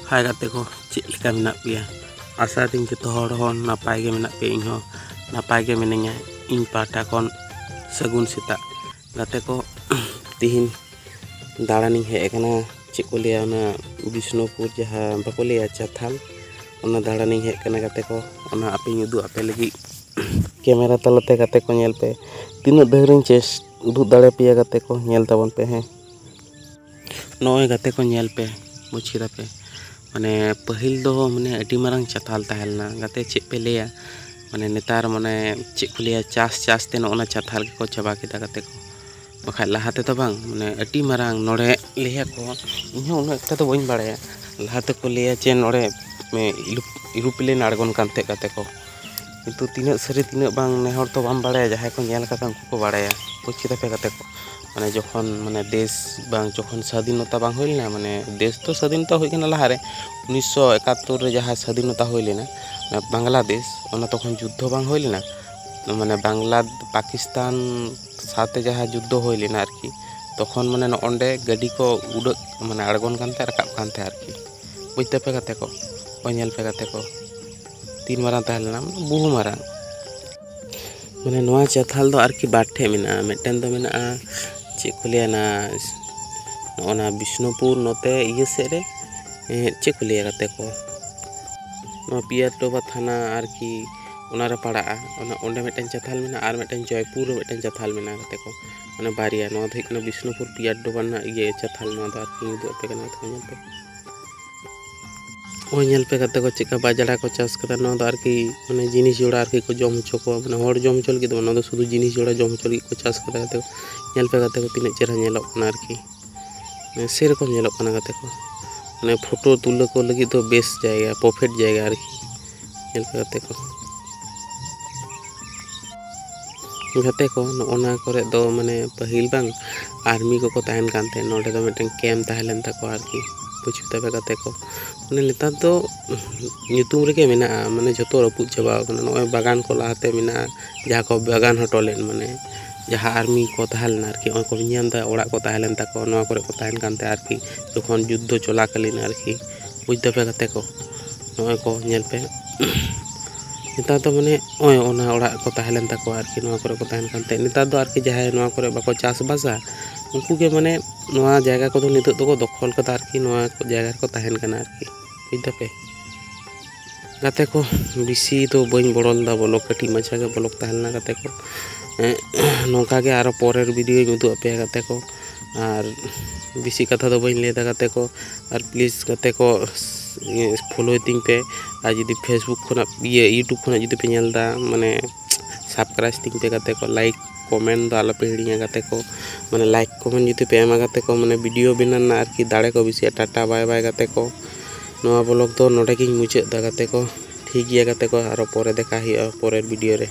हाय गाते को चेक लेका मेना पे आशा दिन जो हर हन नापाय गे मेना पे इन नापाय गे मिनिया इन पाटा कौन सगुन सेता गाते को तिहिन दाड़ानी हेकना चेक को लिया ना विष्णुपुर जहाँ बाको लिया चाथाल ओना दाड़ानी हेकना गाते को ओना आपे उदू आपे लगी कैमरा तलते गाते को नेल पे तीन धैरिन चेस उदू दाड़े पे गाते को नेल तबन पे हैं नॉय गाते को नेल पे मुछिरा पे माने पहिल दो माने अडी मारंग चाथाल ताहेलना गाते चेक पे लिया माने नेतार माने चेक को लिया चास ते नोना चाथाल को चाबा केदा गाते को बखा लहाते तो बांग माने अडी मारंग नोड़े लिया को इन्हों उन एकटा तो बइन बाड़ाया लहाते को लिया चे नोड़े में इरुप्लेन आड़गोन कांते गाते को किंतु तीना सरी तीना बांग ने हर तो बाम बाड़ाया जहां को नेल काता उनको को बाड़ाया पुछिदा पे गाते को माने जखन माने देश बांग जखन स्वाधीनता बांग होइलना माने देश तो स्वाधीनता होई गना लहारे 1971 रे जहां स्वाधीनता होइलेना बांग्लादेश ओना तखन युद्ध बांग होइलना माने बांग्ला पाकिस्तान साथे जहां युद्ध होइलेना आरकी तखन माने ओंडे गाड़ी को उड़ माने आड़गोन कानते रकाब कानते आरकी बुझते पे गाते को ओनेल पे गाते को तीन मारा ताहलना बहु मारा माने नोआ चाथाल दो आरकी बाठे मेना मेटेन दो मेना चेक को लिया ना ओना विष्णुपुर नोते इये से रे चेक को लिया गाते को नो पियाटोबा थाना आरकी ओना रे पड़ा ओना ओंडे मेटेन चाथाल मेना आर मेटेन जयपुर मेटेन चाथाल मेना गाते को माने बारिया नो दो हिकना विष्णुपुर पियाटोबा ना इये चाथाल नो दो आरकी उदु पे कना तो नेल पे ओ नेल पे गाते को चेका बाजड़ा को चास कदा नो दो आरकी माने जिनिस जोड़ा आरकी को जम होचो को माने हर जम होचो लगी नो दो शुधु जिनिस जोड़ा जम होचो लगी को चास कदा गाते को नेल पे गाते को तिने चेहरा नेलोक कना आरकी से रकम नेलोक कना गाते को माने फोटो तुले को लगी तो बेस्ट जाएगा परफेक्ट जाएगा आरकी नेल पे गाते को ओना करे दो माने पहिल बांग आर्मी को ताहन कानते नोडे दो मेटेन कैम्प ताहलेन ताको आरकी पुछते पे गाते को माने नेता तो ᱧᱩᱛᱩᱢ ᱨᱮᱜᱮ ᱢᱮᱱᱟᱜᱼᱟ ᱢᱟᱱᱮ ᱡᱚᱛᱚ ᱨᱟᱹᱯᱩᱫ ᱪᱟᱵᱟᱣ ᱠᱟᱱᱟ ᱱᱚᱜᱼᱚᱭ ᱵᱟᱜᱟᱱ ᱠᱚ ᱞᱟᱦᱟᱛᱮ ᱢᱮᱱᱟᱜᱼᱟ ᱡᱟᱦᱟᱸ ᱠᱚ ᱵᱟᱜᱟᱱ ᱦᱚᱴᱚ ᱞᱮᱱ ᱢᱟᱱᱮ ᱡᱟᱦᱟᱸ ᱟᱨᱢᱤ ᱠᱚ ᱛᱟᱦᱮᱸ ᱞᱮᱱᱟ ᱟᱨᱠᱤ ᱱᱚᱜᱼᱚᱭ ᱠᱚ ᱧᱟᱢᱫᱟ ᱚᱲᱟᱜ ᱠᱚ ᱛᱟᱦᱮᱸ ᱞᱮᱱ ᱛᱟᱠᱚ ᱱᱚᱣᱟ ᱠᱚᱨᱮ ᱠᱚ ᱛᱟᱦᱮᱱ ᱠᱟᱱᱛᱮ ᱟᱨᱠᱤ ᱡᱚᱠᱷᱚᱱ ᱡᱩᱫᱽᱫᱷᱚ ᱪᱚᱞᱟᱠᱟᱞᱤᱱ ᱟᱨᱠᱤ ᱵᱩঝতে ᱯᱮ ᱜᱟᱛᱮ ᱠᱚ ᱱᱚᱜᱼᱚᱭ ᱠᱚ ᱧᱮᱞ ᱯᱮ नेता तो माने ओय ओना ओड़ा को ताहेलन ताको आरकी नोआ करे को ताहेन कानते नेता दो आरकी जहाय नोआ करे बाको चास बासा उनको के माने नोआ जायगा को तो नितो तो दखल कदा आरकी नोआ जायगा को ताहेन काना आरकी बुझते पे गाते को बिसी तो बइन बड़ल दा ब्लॉग कटी मछा के ब्लॉग ताहेलना गाते को नोका के आरो परेर वीडियो उदु पे गाते को और बिसी कथा तो बइन लेदा गाते को और प्लीज गाते को फॉलो तिंग पे आज यदि फेसबुक खुना ये यूट्यूब खुना यदि पे नेलदा माने सब्सक्राइब तिंग पे गाते को लाइक कमेंट दा आलो पे हिड़िया गाते को माने लाइक कमेंट यदि पे एमा गाते को माने वीडियो बनाना आरकी दाड़े को बिसी टाटा बाय बाय गाते को नोआ ब्लॉग तो नोडे गिन मुचाद दा गाते को ठीक गया गाते को आरो परे देखा हिया परेर वीडियो रे।